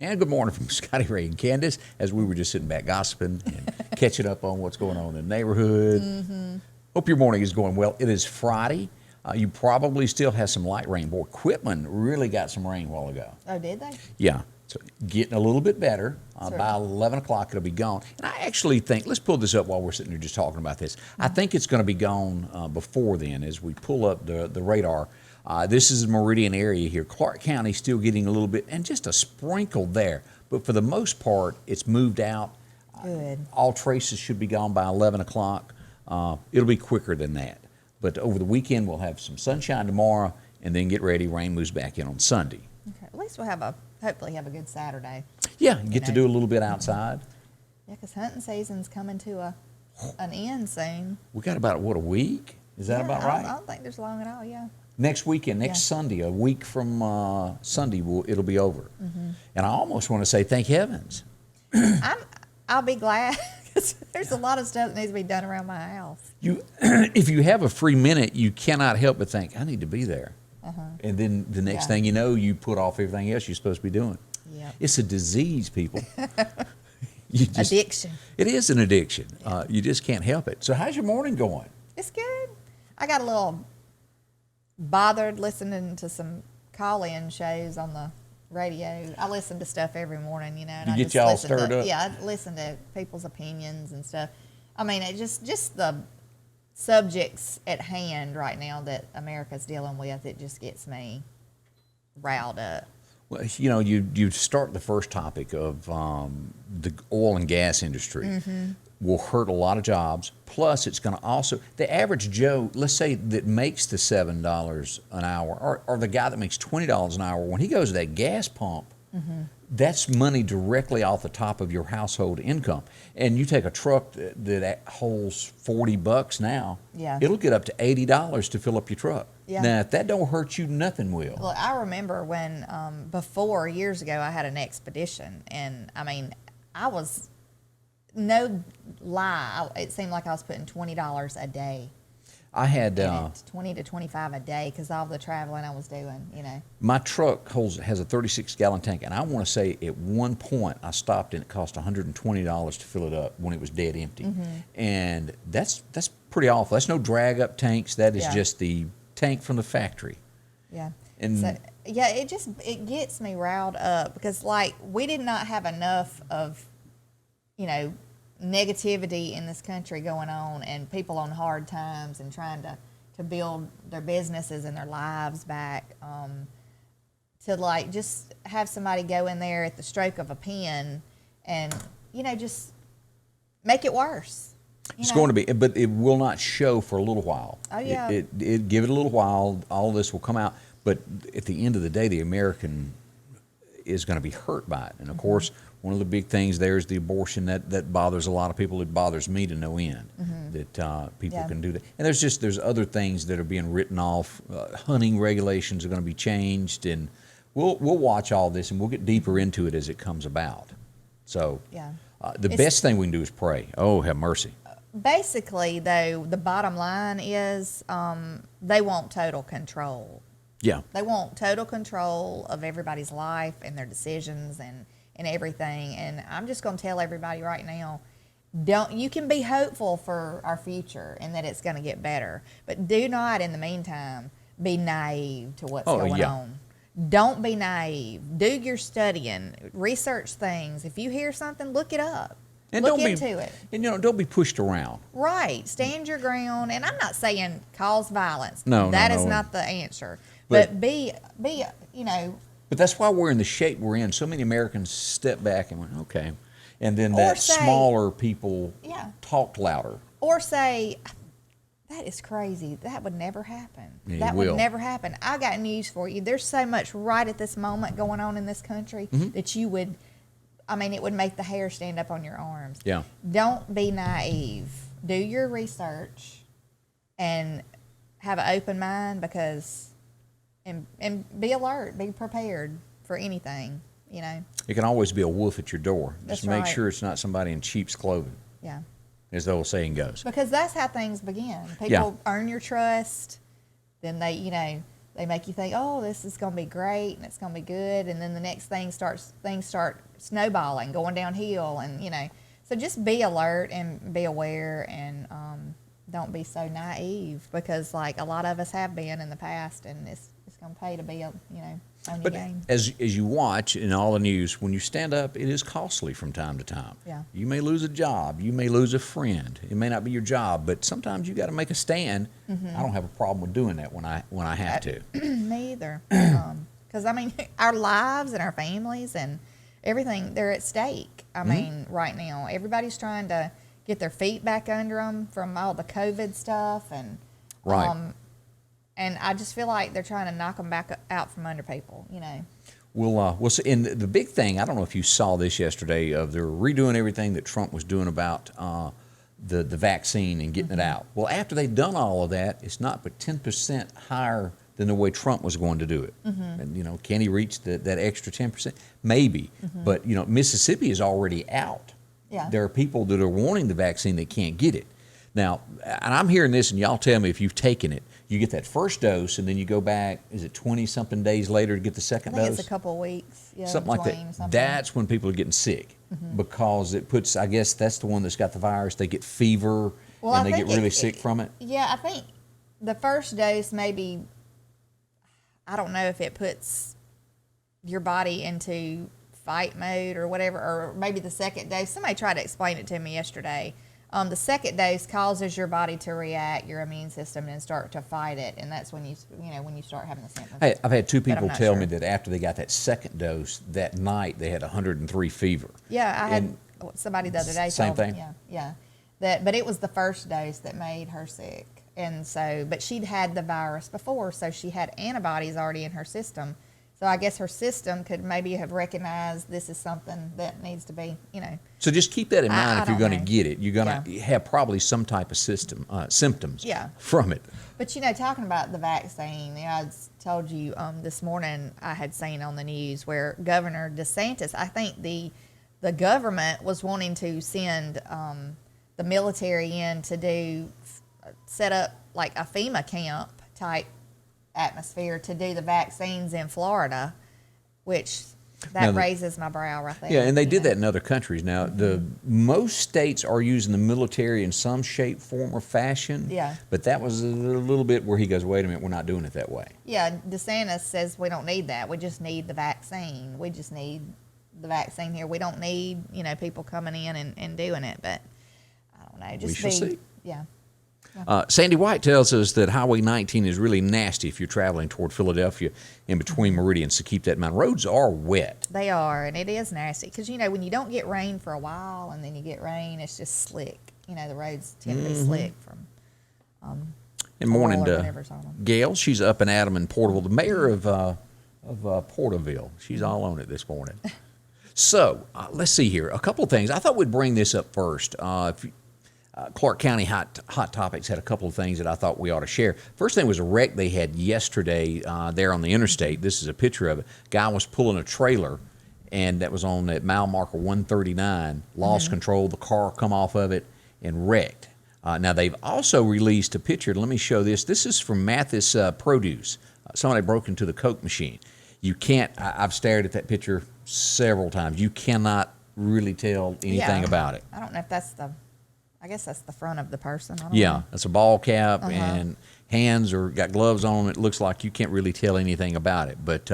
And good morning from Scotty Ray and Candace as we were just sitting back gossiping and catching up on what's going on in the neighborhood. Hope your morning is going well. It is Friday. You probably still have some light rain. Boy, Quitman really got some rain a while ago. Oh, did they? Yeah. So getting a little bit better. By 11 o'clock, it'll be gone. And I actually think, let's pull this up while we're sitting here just talking about this. I think it's going to be gone before then as we pull up the radar. This is the Meridian area here. Clark County still getting a little bit, and just a sprinkle there. But for the most part, it's moved out. Good. All traces should be gone by 11 o'clock. It'll be quicker than that. But over the weekend, we'll have some sunshine tomorrow, and then get ready. Rain moves back in on Sunday. Okay. At least we'll hopefully have a good Saturday. Yeah, get to do a little bit outside. Yeah, because hunting season's coming to an end soon. We got about, what, a week? Is that about right? I don't think there's long at all, yeah. Next weekend, next Sunday, a week from Sunday, it'll be over. And I almost want to say thank heavens. I'll be glad because there's a lot of stuff that needs to be done around my house. If you have a free minute, you cannot help but think, I need to be there. And then the next thing you know, you put off everything else you're supposed to be doing. Yep. It's a disease, people. Addiction. It is an addiction. You just can't help it. So how's your morning going? It's good. I got a little bothered listening to some call-in shows on the radio. I listen to stuff every morning, and You I get just y'all listen stirred up? Yeah, I listen to people's opinions and stuff. I mean, it just the subjects at hand right now that America's dealing with, it just gets me riled up. Well, you start the first topic of the oil and gas industry will hurt a lot of jobs. Plus, it's going to also, the average Joe, let's say that makes the $7 an hour, or the guy that makes $20 an hour, when he goes to that gas pump, that's money directly off the top of your household income. And you take a truck that holds $40 now, it'll get up to $80 to fill up your truck. Yeah. Now, if that don't hurt you, nothing will. Look, I remember when before, years ago, I had an expedition, and I mean, I was, no lie, it seemed like I was putting $20 a day. I had 20 to 25 a day because all the traveling I was doing, My truck has a 36-gallon tank, and I want to say at one point I stopped and it cost $120 to fill it up when it was dead empty. And that's pretty awful. That's no drag-up tanks. That is just the tank from the factory. Yeah. And so, yeah, it gets me riled up because, like, we did not have enough of, negativity in this country going on and people on hard times and trying to build their businesses and their lives back, to, like, just have somebody go in there at the stroke of a pen and, just make it worse. It's going to be, but it will not show for a little while. Oh, yeah. It give it a little while. All this will come out. But at the end of the day, the American is going to be hurt by it. And, of course, one of the big things there is the abortion. That bothers a lot of people. It bothers me to no end that people can do that. And there's other things that are being written off. Hunting regulations are going to be changed. And we'll watch all this, and we'll get deeper into it as it comes about. So the best thing we can do is pray. Oh, have mercy. Basically, though, the bottom line is they want total control. Yeah. They want total control of everybody's life and their decisions and everything. And I'm just going to tell everybody right now, you can be hopeful for our future and that it's going to get better. But do not, in the meantime, be naive to what's going on. Don't be naive. Do your studying. Research things. If you hear something, look it up. And look into it. And, don't be pushed around. Right. Stand your ground. And I'm not saying cause violence. No, that is not the answer. But be, But that's why we're in the shape we're in. So many Americans step back and went, okay. And then smaller people talked louder. Or say, that is crazy. That would never happen. Yeah, would never happen. I got news for you. There's so much right at this moment going on in this country that you would, it would make the hair stand up on your arms. Yeah. Don't be naive. Do your research and have an open mind and be alert, be prepared for anything, It can always be a wolf at your door. Just make right. sure it's not somebody in sheep's clothing. Yeah. As the old saying goes. Because that's how things begin. People earn your trust, then they they make you think, oh, this is going to be great and it's going to be good, and then the next things start snowballing, going downhill, and so just be alert and be aware, and don't be so naive, because like a lot of us have been in the past, and it's going to pay to be on your game. As you watch in all the news, when you stand up, it is costly from time to time. Yeah. You may lose a job, you may lose a friend. It may not be your job, but sometimes you got to make a stand. I don't have a problem with doing that when I have to. Me either. Because I mean, our lives and our families and everything, they're at stake. I mean, right now, everybody's trying to get their feet back under them from all the COVID stuff, and Right. And I just feel like they're trying to knock them back out from under people, We'll see. And the big thing, I don't know if you saw this yesterday, of they're redoing everything that Trump was doing about the vaccine and getting it out. Well, after they've done all of that, it's not but 10% higher than the way Trump was going to do it. And can he reach that extra 10%? Maybe. But Mississippi is already out. Yeah. There are people that are wanting the vaccine that can't get it. Now, and I'm hearing this, and y'all tell me if you've taken it. You get that first dose, and then you go back, is it 20-something days later to get the second I think dose? It's a couple of weeks. Yeah, Something like that. something. That's when people are getting sick, because it puts, I guess that's the one that's got the virus. They get fever, and they get really sick from it. Yeah, I think the first dose maybe, I don't know if it puts your body into fight mode or whatever, or maybe the second dose. Somebody tried to explain it to me yesterday. The second dose causes your body to react, your immune system, and start to fight it, and that's when you start having the symptoms. Hey, I've had two But I'm people not tell sure. me that after they got that second dose, that night they had 103 fever. Yeah, I had And somebody the other day. same told me, thing? Yeah. But it was the first dose that made her sick, and so, but she'd had the virus before, so she had antibodies already in her system. So I guess her system could maybe have recognized this is something that needs to be, So just keep that in mind I if you're don't going to know. get it. You're going to have probably some type of symptoms Yeah. from it. But talking about the vaccine, I told you this morning I had seen on the news where Governor DeSantis, I think the government was wanting to send the military in to set up like a FEMA camp type atmosphere to do the vaccines in Florida, which Now raises my brow right there. Yeah, and they did that in other countries. Now, the most states are using the military in some shape, form, or fashion. Yeah. But that was a little bit where he goes, wait a minute, we're not doing it that way. Yeah, DeSantis says we don't need that. We just need the vaccine. We just need the vaccine here. We don't need, people coming in and doing it. But I don't know. Just We shall see. Yeah. Sandy White tells us that Highway 19 is really nasty if you're traveling toward Philadelphia in between meridians, so keep that in mind. Roads are wet. They are, and it is nasty because, when you don't get rain for a while and then you get rain, it's just slick. The roads tend to be slick from And morning oil or to whatever's on them. Gail. She's up and Adam in Porterville, the mayor of Porterville. She's all on it this morning. So let's see here. A couple of things. I thought we'd bring this up first. Clark County Hot Topics had a couple of things that I thought we ought to share. First thing was a wreck they had yesterday there on the interstate. This is a picture of it. Guy was pulling a trailer, and that was on that mile marker 139. Lost control. The car come off of it and wrecked. Now, they've also released a picture. Let me show this. This is from Mathis Produce. Somebody broke into the Coke machine. You can't, I've stared at that picture several times. You cannot really tell anything about it. I don't know if I guess that's the front of the person. I don't Yeah, know. that's a ball cap and hands or got gloves on them. It looks like you can't really tell anything about it. But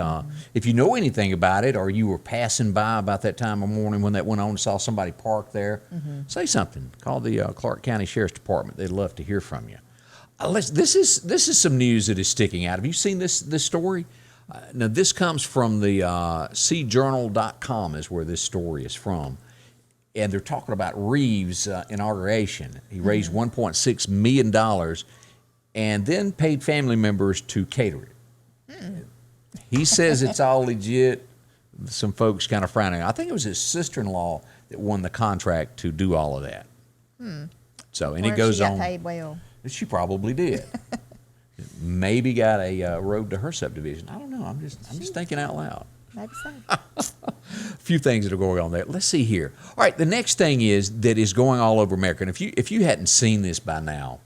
if you know anything about it, or you were passing by about that time of morning when that went on and saw somebody parked there, say something. Call the Clark County Sheriff's Department. They'd love to hear from you. This is some news that is sticking out. Have you seen this story? Now, this comes from the cjournal.com is where this story is from. And they're talking about Reeves' inauguration. He raised $1.6 million and then paid family members to cater it. He says it's all legit. Some folks kind of frowning. I think it was his sister-in-law that won the contract to do all of that. So, and Or it goes she got on. paid well. She probably did. Maybe got a road to her subdivision. I don't know. I'm just thinking out loud. Maybe so. A few things that are going on there. Let's see here. All right, the next thing is going all over America. And if you hadn't seen this by now,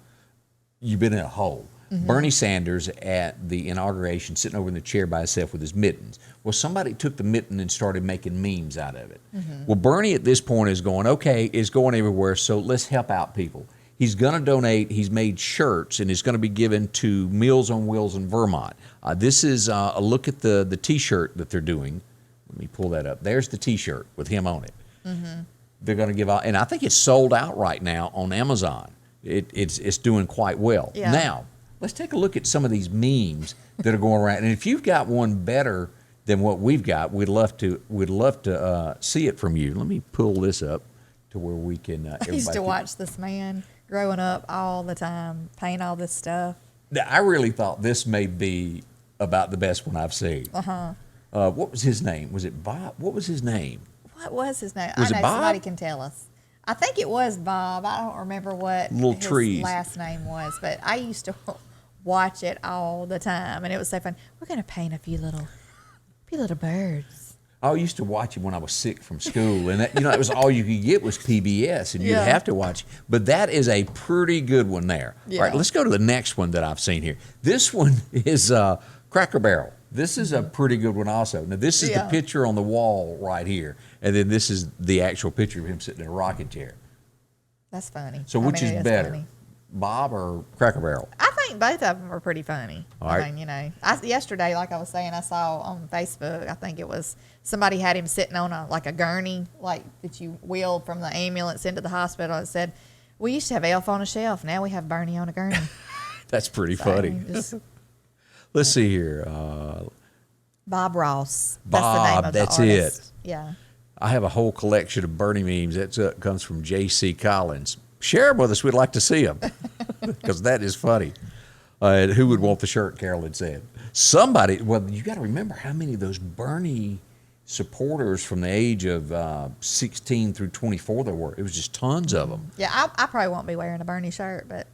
you've been in a hole. Bernie Sanders at the inauguration sitting over in the chair by himself with his mittens. Well, somebody took the mitten and started making memes out of it. Well, Bernie at this point is going, okay, it's going everywhere, so let's help out people. He's going to donate. He's made shirts, and it's going to be given to Meals on Wheels in Vermont. This is a look at the T-shirt that they're doing. Let me pull that up. There's the T-shirt with him on it. They're going to give out, and I think it's sold out right now on Amazon. It's doing quite well. Yeah. Now, let's take a look at some of these memes that are going around. And if you've got one better than what we've got, we'd love to see it from you. Let me pull this up to where we can. I used to watch this man growing up all the time, paint all this stuff. I really thought this may be about the best one I've seen. What was his name? Was it Bob? What was his name? What was his name? Was I it know Bob? somebody can tell us. I think it was Bob. I don't remember what Little his trees. last name was, but I used to watch it all the time, and it was so fun. We're gonna paint a few little birds. I used to watch it when I was sick from school, and that, that was all you could get was PBS, and you'd Yeah. have to watch it. But that is a pretty good one there. Yeah. All right, let's go to the next one that I've seen here. This one is Cracker Barrel. This is a pretty good one also. Now, this is the Yeah. picture on the wall right here, and then this is the actual picture of him sitting in a rocking chair. That's funny. So I which mean, is it better, funny. Bob or Cracker Barrel? I think both of them are pretty funny. All I right. mean, yesterday, like I was saying, I saw on Facebook, I think it was somebody had him sitting on a gurney, like that you wheeled from the ambulance into the hospital. It said, we used to have Elf on a shelf. Now we have Bernie on a gurney. That's pretty So, funny. just Let's see here. Bob Ross. Bob, that's the name of that's the it. artist. Yeah. I have a whole collection of Bernie memes. That comes from J.C. Collins. Share them with us. We'd like to see them because that is funny. Who would want the shirt, Carolyn said. Somebody, well, you got to remember how many of those Bernie supporters from the age of 16 through 24 there were. It was just tons of them. Yeah, I probably won't be wearing a Bernie shirt, but,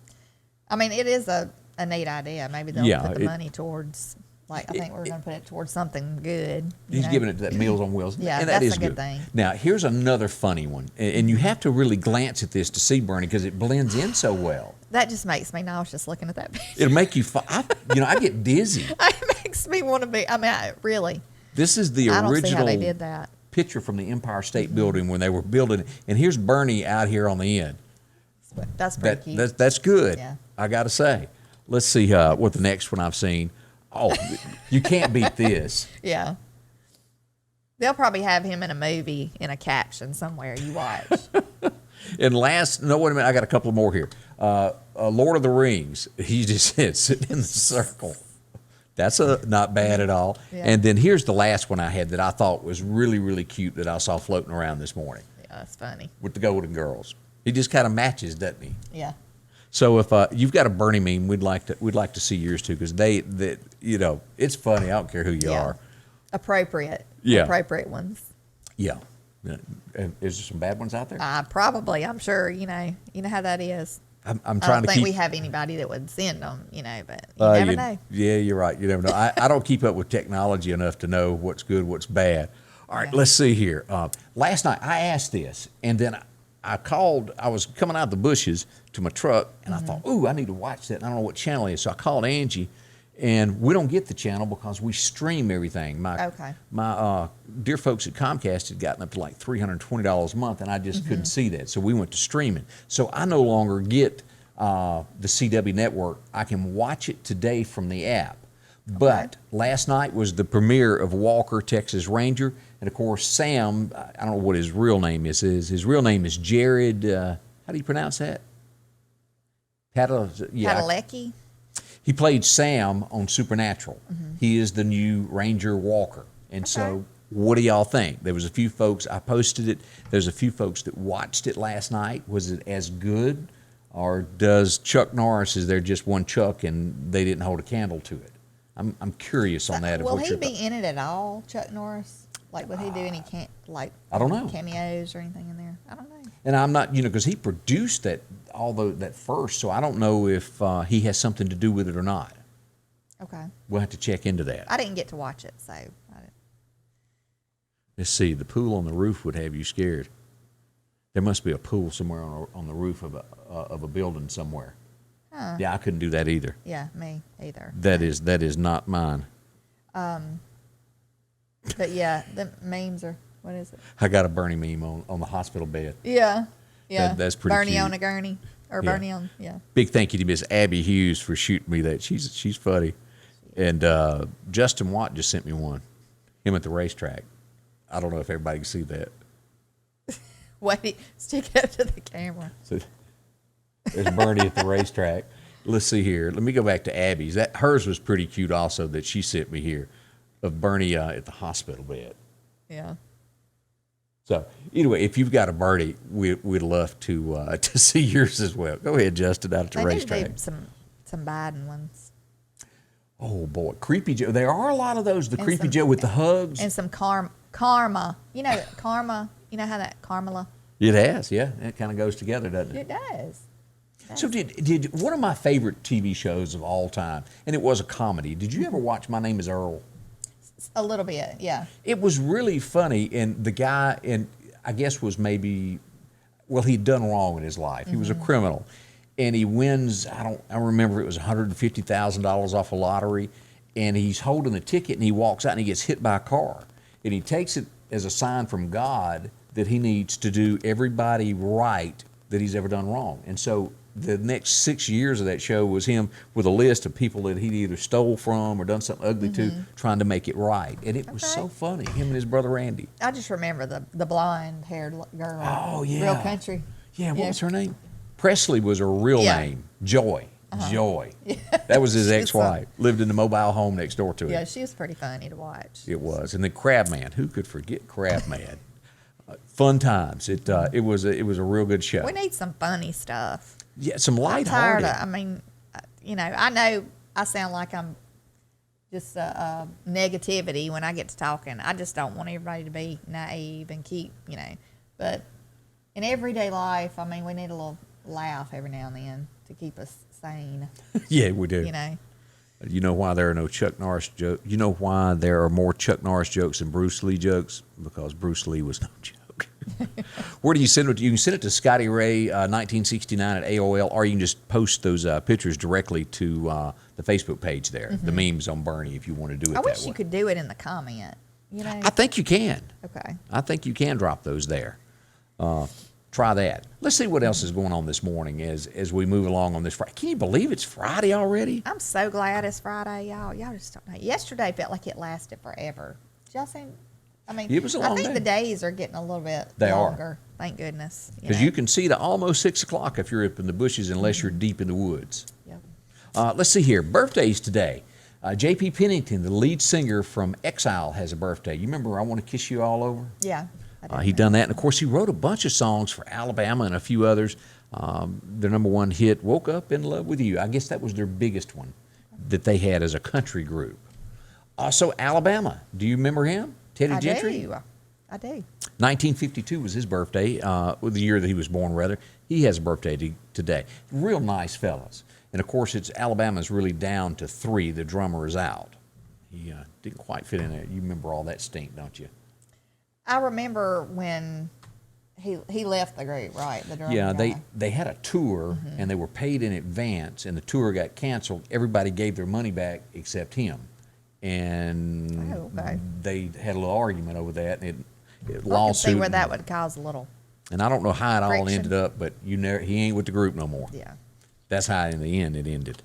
I mean, it is a neat idea. Maybe they'll Yeah, put the money towards, like, I think we're going to put it towards something good. He's giving it to that Meals on Wheels. Yeah, and that that's is a good thing. Now, here's another funny one. And you have to really glance at this to see Bernie because it blends in so well. That just makes me nauseous looking at that picture. It'll make you, I get dizzy. It makes me want to be, really. This is the I don't see how original they did that. picture from the Empire State Building when they were building it. And here's Bernie out here on the end. That's pretty cute. That's good, Yeah. I got to say. Let's see what the next one I've seen. Oh, you can't beat this. Yeah. They'll probably have him in a movie in a caption somewhere you watch. And wait a minute, I got a couple more here. Lord of the Rings, he just sitting in the circle. That's not bad at all. Yeah. And then here's the last one I had that I thought was really, really cute that I saw floating around this morning Yeah, that's funny. with the Golden Girls. He just kind of matches, doesn't he? Yeah. So if you've got a Bernie meme, we'd like to see yours too because it's funny. I don't care who you Yeah. are. Appropriate. Yeah. Appropriate ones. Yeah. And is there some bad ones out there? Probably. I'm sure. You know how that is. I'm I trying don't to think keep. we have anybody that would send them. But you never know. Yeah, you're right. You never know. I don't keep up with technology enough to know what's good, what's bad. All right, Yeah. let's see here. Last night I asked this, and then I called. I was coming out of the bushes to my truck, and I thought, "Ooh, I need to watch that." And I don't know what channel it is, so I called Angie, and we don't get the channel because we stream everything. My dear folks at Comcast had gotten up to like $320 a month, and I just couldn't see that, so we went to streaming. So I no longer get the CW network. I can watch it today from the app. But last night was the premiere of Walker, Texas Ranger, and of course Sam. I don't know what his real name is. His real name is Jared. How do you pronounce that? Padalecki. He played Sam on Supernatural. He is the new Ranger Walker. And so what do y'all think? There was a few folks, I posted it, there's a few folks that watched it last night. Was it as good? Or does Chuck Norris, is there just one Chuck and they didn't hold a candle to it? I'm curious on that. Will he be in it at all, Chuck Norris? Like, would he do any I don't know. cameos or anything in there? I don't know. And I'm not, because he produced that, that first, so I don't know if he has something to do with it or not. Okay. We'll have to check into that. I didn't get to watch it, so I didn't. Let's see, the pool on the roof would have you scared. There must be a pool somewhere on the roof of a building somewhere. Yeah, I couldn't do that either. Yeah, me either. That is not mine. But yeah, the memes are, what is it? I got a Bernie meme on the hospital bed. Yeah. Yeah. That's pretty Bernie cute. on a gurney. Or Yeah. Bernie on, yeah. Big thank you to Miss Abby Hughes for shooting me that. She's funny. And Justin Watt just sent me one. Him at the racetrack. I don't know if everybody can see that. Wait, stick it up to the camera. So there's Bernie at the racetrack. Let's see here. Let me go back to Abby's. Hers was pretty cute also that she sent me here of Bernie at the hospital bed. Yeah. So anyway, if you've got a Bernie, we'd love to see yours as well. Go ahead, Justin, out at the They need to racetrack. do some Biden ones. Oh boy, Creepy Joe. There are a lot of those. The And Creepy some- Joe with the hugs. And some karma. You know, karma. You know how that Carmela? It has, yeah. It kind of goes together, doesn't it? It does. So did one of my favorite TV shows of all time, and it was a comedy. Did you ever watch My Name Is Earl? A little bit, yeah. It was really funny, and the guy, and I guess was maybe, well, he'd done wrong in his life. He was a criminal, and he wins. I remember it was $150,000 off a lottery, and he's holding the ticket, and he walks out, and he gets hit by a car, and he takes it as a sign from God that he needs to do everybody right that he's ever done wrong, and so the next 6 years of that show was him with a list of people that he'd either stole from or done something ugly to, trying to make it right. And it was so funny, him and his brother Randy. I just remember the blonde-haired girl. Oh, yeah. Real country. Yeah, what was her name? Presley was her real Yeah. name. Joy. Joy. That was his She's ex-wife. Lived in the mobile home next door to him. Yeah, she was pretty funny to watch. It was. And then Crabman. Who could forget Crabman? Fun times. It was a real good show. We need some funny stuff. Yeah, some I'm tired lighthearted. of, I mean, I know I sound like I'm just negativity when I get to talking. I just don't want everybody to be naive and keep, but in everyday life, I mean, we need a little laugh every now and then to keep us sane, Yeah, we do. You know why there are no Chuck Norris jokes? You know why there are more Chuck Norris jokes than Bruce Lee jokes? Because Bruce Lee was no joke. Where do you send it? You can send it to Scotty Ray 1969 at AOL, or you can just post those pictures directly to the Facebook page there. The memes on Bernie, if you want to do it I that way. wish you could do it in the comment, I think you can. Okay. I think you can drop those there. Try that. Let's see what else is going on this morning as we move along on this Friday. Can you believe it's Friday already? I'm so glad it's Friday, y'all. Y'all just don't know. Yesterday felt like it lasted forever. Did y'all see? I mean, It was a long I think day. the days are getting a little bit They are. longer. Thank goodness. Because you can see to almost 6 o'clock if you're up in the bushes, unless you're deep in the woods. Yep. Let's see here. Birthdays today. J.P. Pennington, the lead singer from Exile, has a birthday. You remember I Want to Kiss You All Over? Yeah. I He did done that. And, of course, he wrote a bunch of songs for Alabama and a few others. Their number one hit, Woke Up in Love with You. I guess that was their biggest one that they had as a country group. Also, Alabama. Do you remember him? Teddy I Gentry? do. I do. 1952 was his birthday, the year that he was born, rather. He has a birthday today. Real nice fellas. And, of course, Alabama's really down to 3. The drummer is out. He didn't quite fit in there. You remember all that stink, don't you? I remember when he left the group, right? The drummer Yeah, guy. they had a tour, and they were paid in advance, and the tour got canceled. Everybody gave their money back except him. And Oh, okay. they had a little argument over that, and I can lawsuit. see where that would cause a little. And I don't know how it all friction. ended up, but he ain't with the group no more. Yeah. That's how in the end it ended.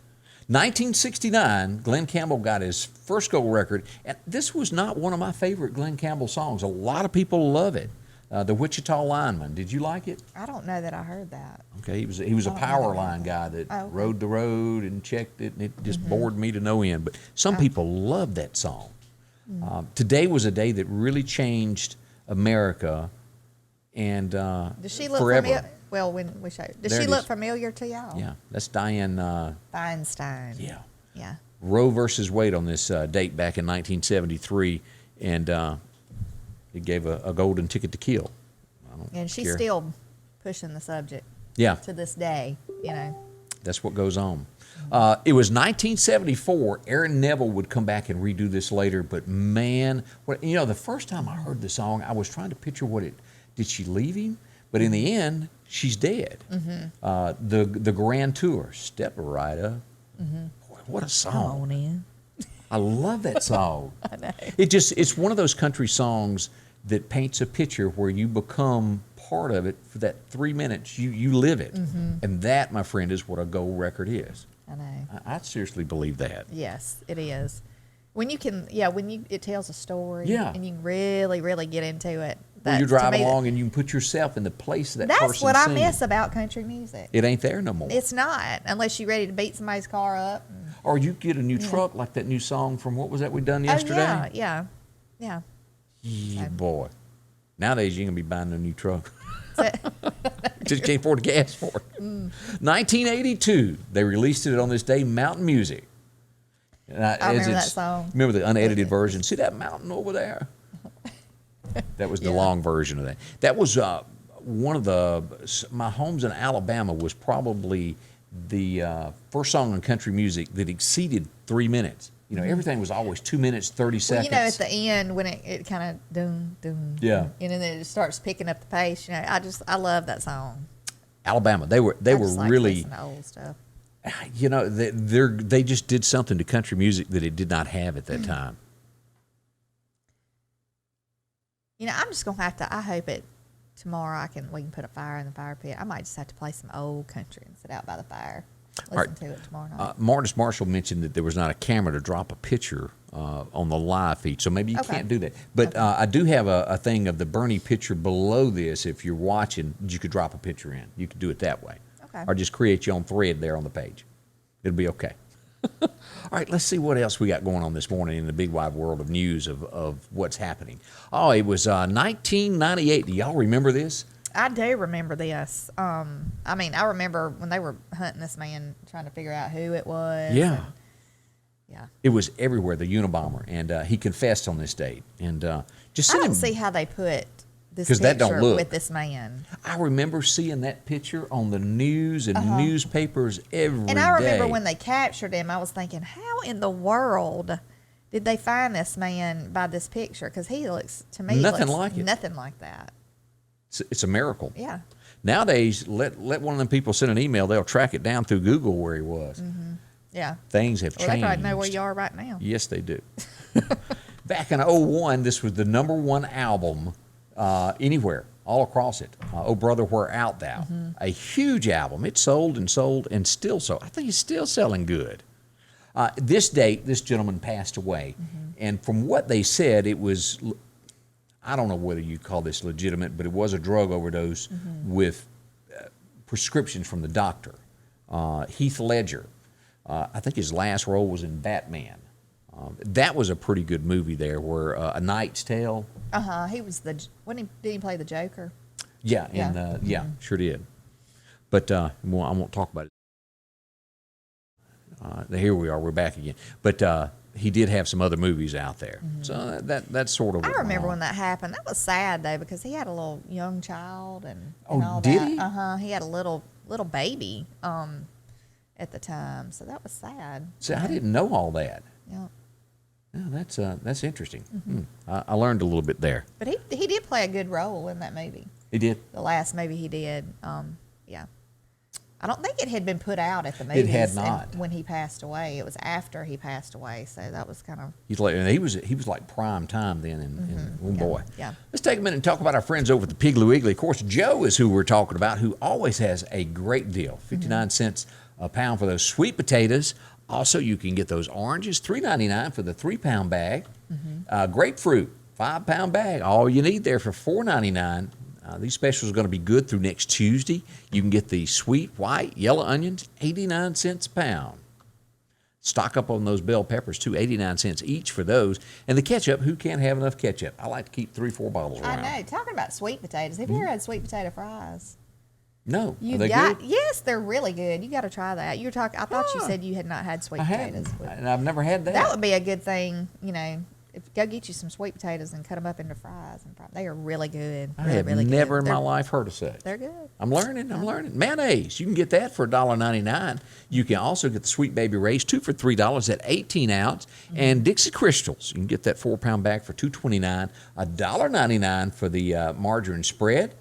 1969, Glen Campbell got his first gold record, and this was not one of my favorite Glen Campbell songs. A lot of people love it. The Wichita Lineman. Did you like it? I don't know that I heard that. Okay, he was a power line guy that Oh, okay. rode the road and checked it, and it just bored me to no end. But some people love that song. Today was a day that really changed America, and Does she look forever. familiar? Well, when we show, does There she it look is. familiar to y'all? Yeah, that's Diane. Feinstein. Yeah, Yeah. Roe versus Wade on this date back in 1973, and it gave a golden ticket to kill. I don't And she's care. still pushing the subject Yeah, to this day, that's what goes on. It was 1974. Aaron Neville would come back and redo this later, but man, the first time I heard the song, I was trying to picture did she leave him? But in the end, she's dead. The Grand Tour, Step Right. Boy, what a Come song. on in. I love that song. I know. It's one of those country songs that paints a picture where you become part of it for that 3 minutes. You live it. And that, my friend, is what a gold record is. I know. I seriously believe that. Yes, it is. When you can, it tells a story. Yeah. And you can really, really get into it. When you to drive me, along and you can put yourself in the place of that that's person what I singing. miss about country music. It ain't there no more. It's not, unless you're ready to beat somebody's car up. Or you get a new truck like that new song from, what was that we done yesterday? Oh, yeah. Yeah, boy. Nowadays, you ain't going to be buying a new truck. So- Just can't afford the gas for it. 1982, they released it on this day, Mountain Music. And I remember that song. Remember the unedited version? See that mountain over there? That was the long version of that. That was one of my homes in Alabama was probably the first song in country music that exceeded 3 minutes. You know, everything was always 2 minutes, 30 seconds. You know, at the end when it kind of doom, Yeah. and then it starts picking up the pace. You know, I love that song. Alabama, they were I just like really, listening to old stuff. you know, they just did something to country music that it did not have at that time. You know, I'm just gonna have to. I hope tomorrow we can put a fire in the fire pit. I might just have to play some old country and sit out by the fire, listen to it tomorrow night. Martis Marshall mentioned that there was not a camera to drop a picture on the live feed, so maybe you can't do that. But I do have a thing of the Bernie picture below this. If you're watching, you could drop a picture in. You could do it that way. Okay. Or just create your own thread there on the page. It'll be okay. All right, let's see what else we got going on this morning in the big wide world of news of what's happening. Oh, it was 1998. Do y'all remember this? I do remember this. I mean, I remember when they were hunting this man, trying to figure out who it was. Yeah. Yeah. It was everywhere, the Unabomber, and he confessed on this date. And just I send don't him. see how they put this 'Cause that don't picture look. with this man. I remember seeing that picture on the news and newspapers every day. And I remember when they captured him, I was thinking, how in the world did they find this man by this picture? Because he looks, to me, Nothing looks like it. nothing like that. It's a miracle. Yeah. Nowadays, let one of them people send an email, they'll track it down through Google where he was. Yeah. Things have Well, changed. they probably know where you are right now. Yes, they do. Back in 2001, this was the #1 album anywhere, all across it. Oh, Brother, Where Art Thou? A huge album. It sold and sold and still sold. I think it's still selling good. This date, this gentleman passed away. And from what they said, it was, I don't know whether you call this legitimate, but it was a drug overdose with prescriptions from the doctor. Heath Ledger. I think his last role was in Batman. That was a pretty good movie there, where A Knight's Tale. He was did he play the Joker? Yeah, and sure did. But I won't talk about it. Here we are, we're back again. But he did have some other movies out there, so that's sort of. I remember when that happened. That was sad though, because he had a little young child and all did that. he? He had a little baby at the time, so that was sad. See, I didn't know all that. Yeah. Yeah, that's interesting. I learned a little bit there. But he did play a good role in that movie. He did. The last movie he did. Yeah. I don't think it had been put out at the movies. It had not. When he passed away. It was after he passed away, so that was kind of. He was like prime time then, and oh boy. Yeah. Let's take a minute and talk about our friends over at the Piggly Wiggly. Of course, Joe is who we're talking about, who always has a great deal. 59 cents a pound for those sweet potatoes. Also, you can get those oranges, $3.99 for the 3-pound bag. Grapefruit, 5-pound bag. All you need there for $4.99. These specials are going to be good through next Tuesday. You can get the sweet, white, yellow onions, 89 cents a pound. Stock up on those bell peppers, too, 89 cents each for those. And the ketchup, who can't have enough ketchup? I like to keep 3-4 bottles around. I know. Talking about sweet potatoes, have you ever had sweet potato fries? No. Are they good? Yes, they're really good. You got to try that. I thought you said you had not had sweet potatoes. And I've never had that. That would be a good thing, go get you some sweet potatoes and cut them up into fries. They are really good. I have never in my life heard of such. They're good. I'm learning. Mayonnaise, you can get that for $1.99. You can also get the Sweet Baby Ray's, 2 for $3 at 18 ounce. And Dixie Crystals, you can get that 4-pound bag for $2.29, $1.99 for the margarine spread.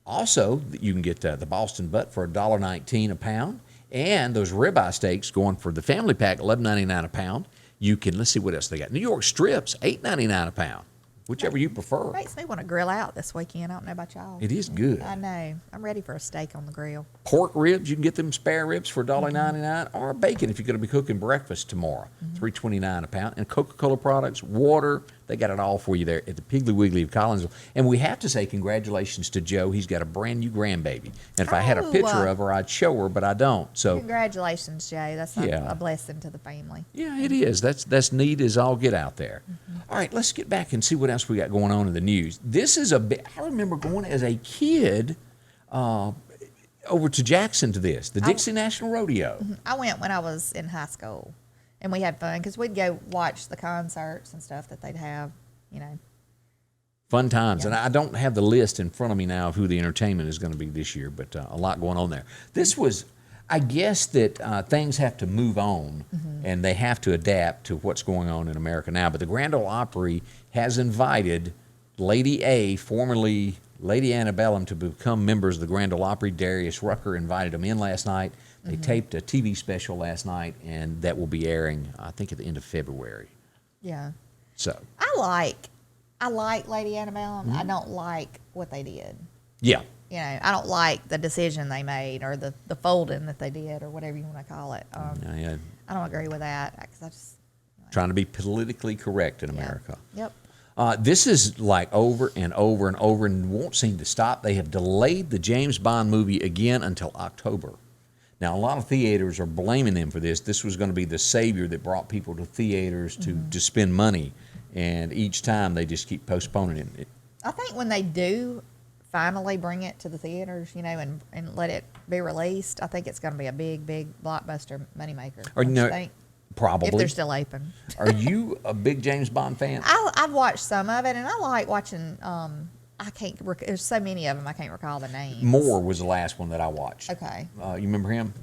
Also, you can get the Boston butt for $1.19 a pound, and those ribeye steaks going for the family pack, $11.99 a pound. You can, let's see what else they got. New York strips, $8.99 a pound, whichever you prefer. Makes me want to grill out this weekend. I don't know about y'all. It is good. I know. I'm ready for a steak on the grill. Pork ribs, you can get them spare ribs for $1.99, or bacon if you're going to be cooking breakfast tomorrow, $3.29 a pound. And Coca-Cola products, water, they got it all for you there at the Piggly Wiggly of Collinsville. And we have to say congratulations to Joe. He's got a brand new grandbaby. And if I had a picture of her, I'd show her, but I don't. So congratulations, Jay. That's a blessing to the family. Yeah, it is. That's neat as all get out there. All right, let's get back and see what else we got going on in the news. This is I remember going as a kid over to Jackson to this, the Dixie National Rodeo. I went when I was in high school, and we had fun because we'd go watch the concerts and stuff that they'd have, Fun times. Yeah. And I don't have the list in front of me now of who the entertainment is going to be this year, but a lot going on there. This was, I guess that things have to move on, and they have to adapt to what's going on in America now. But the Grand Ole Opry has invited Lady A, formerly Lady Antebellum, to become members of the Grand Ole Opry. Darius Rucker invited them in last night. They taped a TV special last night, and that will be airing, I think, at the end of February. Yeah. So I like Lady Antebellum. I don't like what they did. Yeah. I don't like the decision they made or the folding that they did or whatever you want to call it. I don't agree with that because I just trying to be politically correct in America. Yep. This is like over and over and over and won't seem to stop. They have delayed the James Bond movie again until October. Now, a lot of theaters are blaming them for this. This was going to be the savior that brought people to theaters to spend money, and each time they just keep postponing it. I think when they do finally bring it to the theaters, and let it be released, I think it's going to be a big, big blockbuster moneymaker. Or think? Probably. If they're still open. Are you a big James Bond fan? I've watched some of it, and I like watching, there's so many of them, I can't recall the names. Moore was the last one that I watched. Okay. You remember him?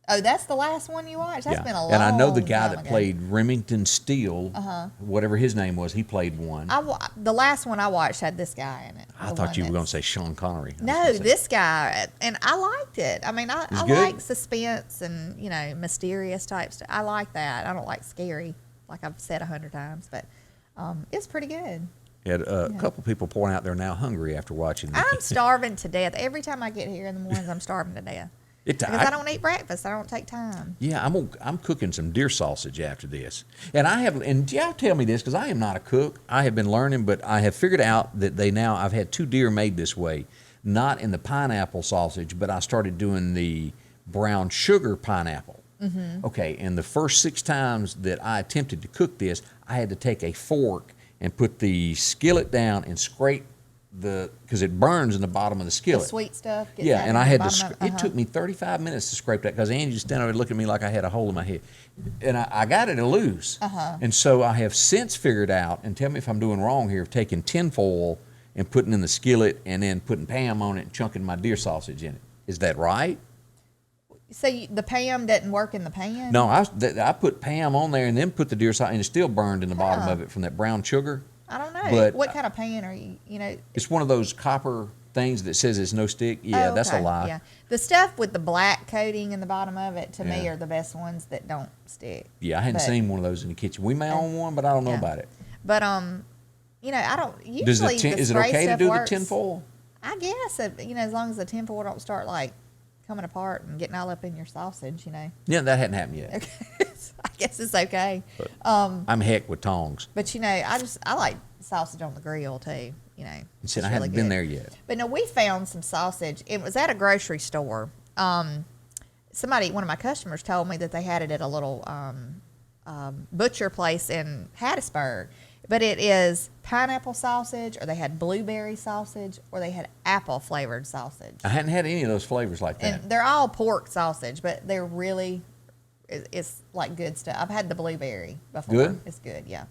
Oh, that's the last one you watched? That's been a long time And I know the guy that ago. played Remington Steele, whatever his name was, he played one. The last one I watched had this guy in it. I thought you were going to say Sean Connery. No, this guy, and I liked it. I mean, I like suspense and, mysterious type stuff. I like that. I don't like scary, like I've said 100 times, but it's pretty good. Had a couple people pouring out there now hungry after watching this. I'm starving to death. Every time I get here in the mornings, I'm starving to death. Because I don't eat breakfast. I don't take time. Yeah, I'm cooking some deer sausage after this. And y'all tell me this, because I am not a cook. I have been learning, but I have figured out that I've had 2 deer made this way. Not in the pineapple sausage, but I started doing the brown sugar pineapple. Okay, and the first 6 times that I attempted to cook this, I had to take a fork and put the skillet down and scrape because it burns in the bottom of the skillet. The sweet stuff. And I had to. It took me 35 minutes to scrape that because Angie just standing there looking at me like I had a hole in my head, and I got it loose. And so I have since figured out, and tell me if I'm doing wrong here, of taking tinfoil and putting in the skillet and then putting Pam on it and chunking my deer sausage in it. Is that right? So the Pam didn't work in the pan? No, I put Pam on there and then put the deer sausage, and it still burned in the bottom of it from that brown sugar. I don't know. But what kind of pan are you, It's one of those copper things that says it's no stick. Yeah, that's a lie. Yeah. The stuff with the black coating in the bottom of it, to me, are the best ones that don't stick. Yeah, I hadn't seen one of those in the kitchen. We may own one, but I don't know about it. But, I don't, usually is it okay to do the tinfoil? I guess, as long as the tinfoil don't start, coming apart and getting all up in your sausage, Yeah, that hadn't happened yet. Okay. I guess it's okay. But I'm heck with tongs. But I like sausage on the grill too. And said I haven't been there yet. But no, we found some sausage. It was at a grocery store. One of my customers told me that they had it at a little butcher place in Hattiesburg. But it is pineapple sausage, or they had blueberry sausage, or they had apple flavored sausage. I hadn't had any of those flavors like that. And they're all pork sausage, but they're really, it's like good stuff. I've had the blueberry before. Good? It's good, yeah.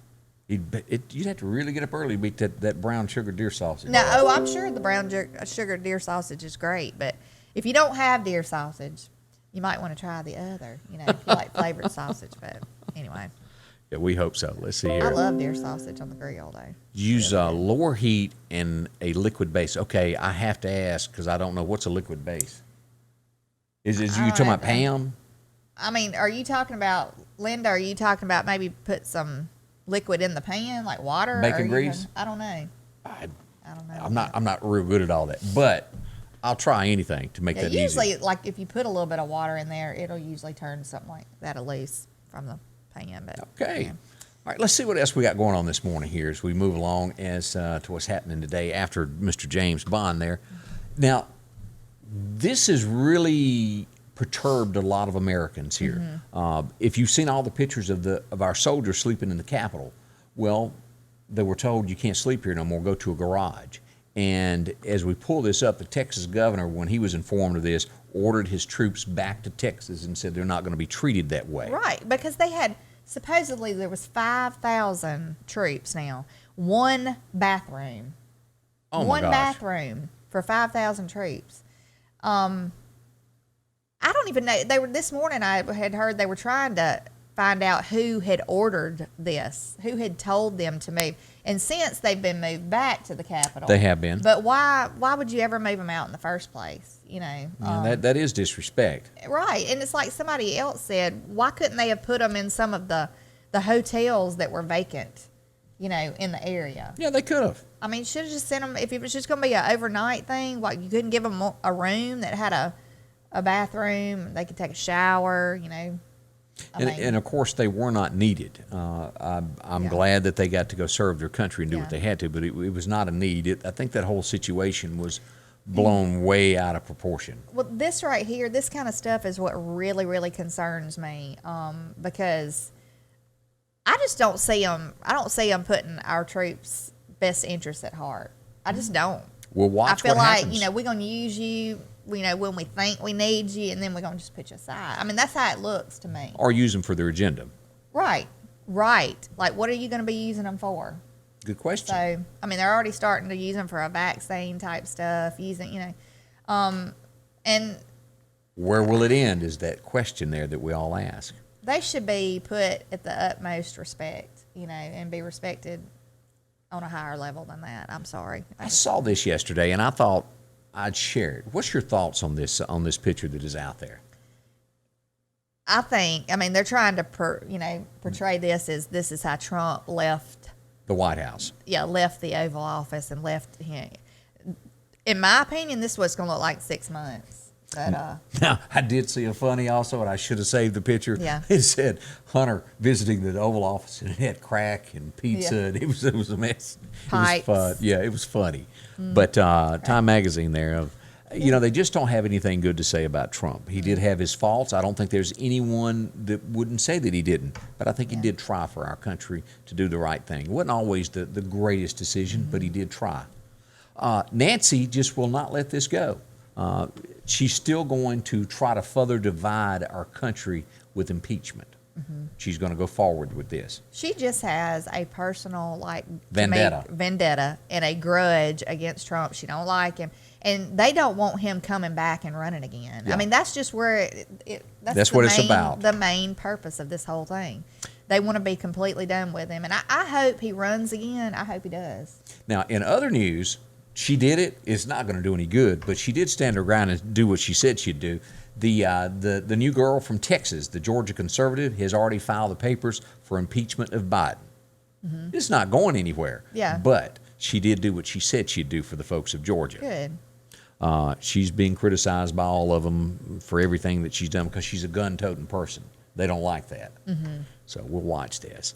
You'd have to really get up early to beat that brown sugar deer sausage. No, I'm sure the brown sugar deer sausage is great, but if you don't have deer sausage, you might want to try the other, if you like flavored sausage. But anyway. Yeah, we hope so. Let's see I here. love deer sausage on the grill, though. Use lower heat and a liquid base. Okay, I have to ask because I don't know what's a liquid base. Is you talking about Pam? I mean, are you talking about, Linda, are you talking about maybe put some liquid in the pan, like water? Bacon grease? I don't know. I don't know. I'm not real good at all that, but I'll try anything to make that easy. Usually, like if you put a little bit of water in there, it'll usually turn something like that loose from the pan. But, Okay. yeah. All right, let's see what else we got going on this morning here as we move along as to what's happening today after Mr. James Bond there. Now, this has really perturbed a lot of Americans here. If you've seen all the pictures of our soldiers sleeping in the Capitol, well, they were told you can't sleep here no more, go to a garage. And as we pull this up, the Texas governor, when he was informed of this, ordered his troops back to Texas and said they're not going to be treated that way. Right, because they had, supposedly there was 5,000 troops now. One bathroom. Oh my One gosh. bathroom for 5,000 troops. I don't even know. They were this morning. I had heard they were trying to find out who had ordered this, who had told them to move. And since they've been moved back to the Capitol, They have been. But why would you ever move them out in the first place? You know, Yeah, that is disrespect. right? And it's like somebody else said, why couldn't they have put them in some of the hotels that were vacant? You know, in the area. Yeah, they could have. I mean, should have just sent them. If it was just going to be an overnight thing, like you couldn't give them a room that had a bathroom, they could take a shower. You know, And of course, they were not needed. I'm glad that they got to go serve their country and do what they had to, but it was not a need. I think that whole situation was blown way out of proportion. Well, this right here, this kind of stuff is what really, really concerns me, because I just don't see them. I don't see them putting our troops' best interests at heart. I just don't. Well, watch I feel what like happens. we're gonna use you. When we think we need you, and then we're gonna just put you aside. I mean, that's how it looks to me. Or use them for their agenda. Right. Like, what are you gonna be using them for? Good question. So, I mean, they're already starting to use them for a vaccine type stuff. And Where will it end is that question there that we all ask. they should be put at the utmost respect, and be respected on a higher level than that. I'm sorry. I saw this yesterday, and I thought I'd share it. What's your thoughts on this picture that is out there? I mean, they're trying to, portray this is how Trump left. The White House. Yeah, left the Oval Office and left. In my opinion, this was going to look like 6 months. But Now, I did see a funny also, and I should have saved the picture. Yeah. It said Hunter visiting the Oval Office, and it had crack and pizza, and it was a mess. Pipes. It was fun. Yeah, it was funny. But Time Magazine there, they just don't have anything good to say about Trump. He did have his faults. I don't think there's anyone that wouldn't say that he didn't. But I think he did try for our country to do the right thing. It wasn't always the greatest decision, but he did try. Nancy just will not let this go. She's still going to try to further divide our country with impeachment. She's going to go forward with this. she just has a personal Vendetta. and a grudge against Trump. She don't like him, and they don't want him coming back and running again. Yeah. I mean, that's just where That's what it's about. The main purpose of this whole thing. They want to be completely done with him, and I hope he runs again. I hope he does. Now, in other news, she did it. It's not going to do any good, but she did stand her ground and do what she said she'd do. The new girl from Texas, the Georgia conservative, has already filed the papers for impeachment of Biden. It's not going anywhere. Yeah. But she did do what she said she'd do for the folks of Georgia. Good. She's being criticized by all of them for everything that she's done because she's a gun-toting person. They don't like that. So we'll watch this.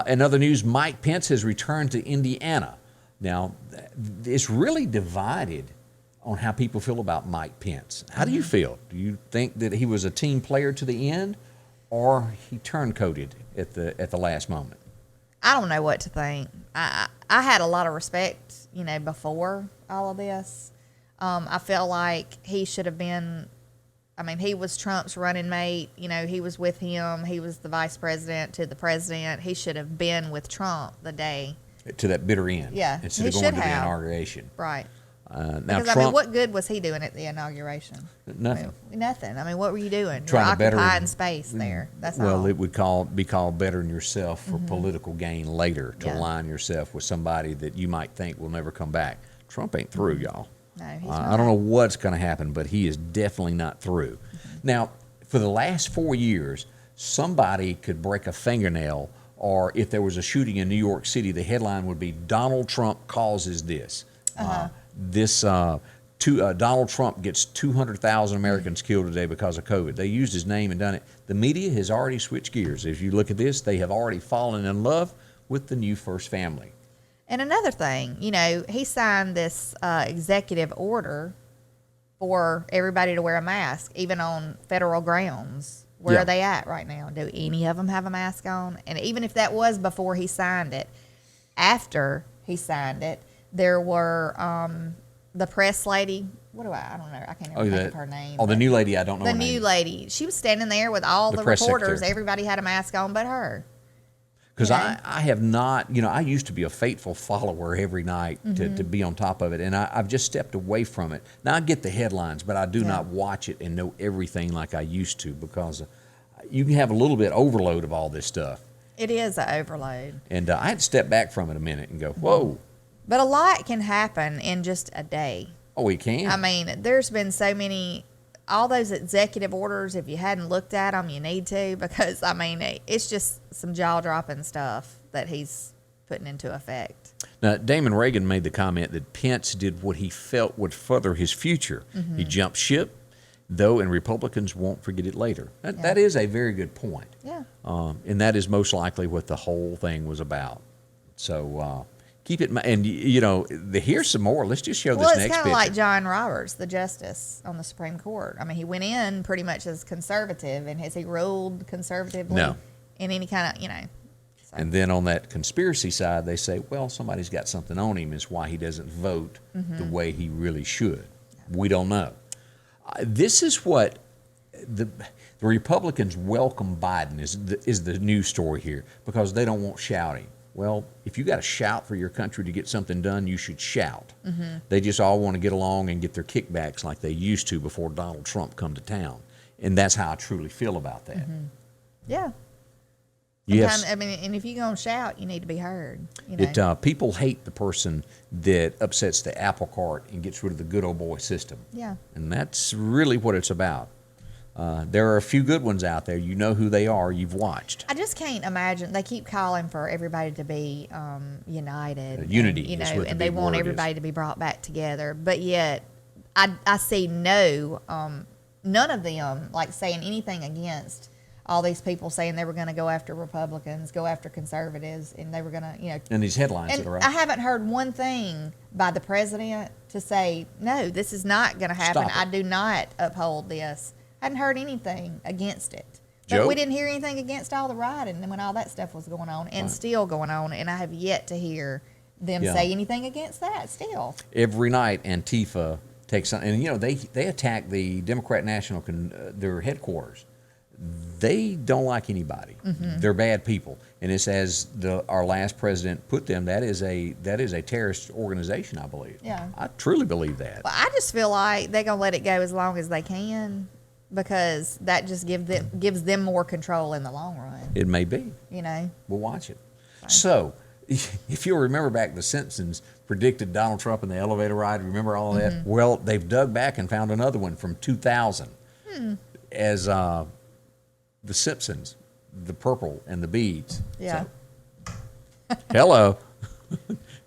In other news, Mike Pence has returned to Indiana. Now, it's really divided on how people feel about Mike Pence. How do you feel? Do you think that he was a team player to the end, or he turncoated at the last moment? I don't know what to think. I had a lot of respect, before all of this. I feel like he should have been. I mean, he was Trump's running mate. He was with him. He was the vice president to the president. He should have been with Trump the day. To that bitter end. Yeah, Instead he of going should to the have. inauguration. Right. Now Because, Trump, I mean, what good was he doing at the inauguration? nothing. I mean, nothing. I mean, what were you doing? Trying You're to better- occupying space there. That's Well, all. it would be called bettering yourself for political gain later, to Yeah. align yourself with somebody that you might think will never come back. Trump ain't through, y'all. No, he's I don't know what's going to happen, but he is definitely not through. Now, for the last 4 years, somebody could break a fingernail, or if there was a shooting in New York City, the headline would be Donald Trump causes this. Donald Trump gets 200,000 Americans killed today because of COVID. They used his name and done it. The media has already switched gears. If you look at this, they have already fallen in love with the new first family. And another thing, you know, he signed this executive order for everybody to wear a mask, even on federal grounds. Where Yeah. are they at right now? Do any of them have a mask on? And even if that was before he signed it, after he signed it, there were the press lady. I don't know. I can't even think of her name. Oh, the but new lady. I don't know the her new name. lady. She was standing there with all The the press reporters. secretary. Everybody had a mask on but her. Because You know? I have not, I used to be a faithful follower every night to be on top of it, and I've just stepped away from it. Now, I get the headlines, but I do not watch it and know everything like I used to, because you can have a little bit overload of all this stuff. It is an overload. And I had to step back from it a minute and go, whoa, But a lot can happen in just a day. oh, we can. I mean, there's been so many, all those executive orders, if you hadn't looked at them, you need to, because, I mean, it's just some jaw-dropping stuff that he's putting into effect. Now, Damon Reagan made the comment that Pence did what he felt would further his future. He jumped ship, though, and Republicans won't forget it later. That is a very good point. Yeah. And that is most likely what the whole thing was about. So keep it, and here's some more. Let's just show Well, this it's next kind picture. of like John Roberts, the justice on the Supreme Court. I mean, he went in pretty much as conservative, and has he ruled conservatively No. in any kind of, So. And then on that conspiracy side, they say, well, somebody's got something on him, is why he doesn't vote the way he really should. We don't know. This is what the Republicans welcome Biden is the news story here, because they don't want shouting. Well, if you got to shout for your country to get something done, you should shout. They just all want to get along and get their kickbacks like they used to before Donald Trump come to town. And that's how I truly feel about that. Yeah. Yes. Sometimes, I mean, and if you're going to shout, you need to be heard. You know? People hate the person that upsets the apple cart and gets rid of the good old boy system. Yeah. And that's really what it's about. There are a few good ones out there. You know who they are. You've watched. I just can't imagine. They keep calling for everybody to be united. Unity and, is what the and they big want word everybody is. to be brought back together. But yet, I see none of them like saying anything against all these people saying they were going to go after Republicans, go after conservatives, and they were going to, And these headlines And that are out. I haven't heard one thing by the president to say, no, this is not going to happen. Stop it. I do not uphold this. I hadn't heard anything against it. But Joe? we didn't hear anything against all the rioting and when all that stuff was going on and still going on. And I have yet to hear them Yeah. say anything against that still. Every night, Antifa takes on, and they attack the Democrat National, their headquarters. They don't like anybody. They're bad people, and it's as our last president put them. That is a terrorist organization, I believe. Yeah. I truly believe that. Well, I just feel like they're going to let it go as long as they can because that just gives them more control in the long run. It may be. We'll watch it. So, if you'll remember back, the Simpsons predicted Donald Trump in the elevator ride. Remember all of that? Well, they've dug back and found another one from 2000 as the Simpsons, the purple and the beads. Yeah. So, hello.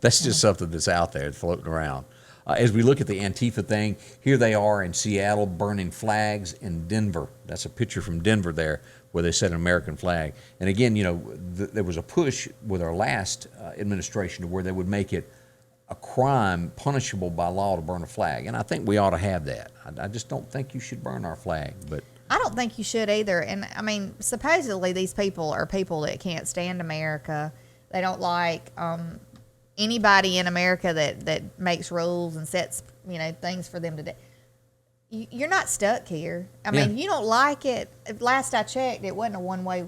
That's just something that's out there floating around. As we look at the Antifa thing, here they are in Seattle burning flags in Denver. That's a picture from Denver there where they set an American flag. And again, there was a push with our last administration to where they would make it a crime punishable by law to burn a flag. And I think we ought to have that. I just don't think you should burn our flag. But I don't think you should either. And I mean, supposedly these people are people that can't stand America. They don't like anybody in America that makes rules and sets things for them to do. You're not stuck here. I mean, you don't like it. Last I checked, it wasn't a one-way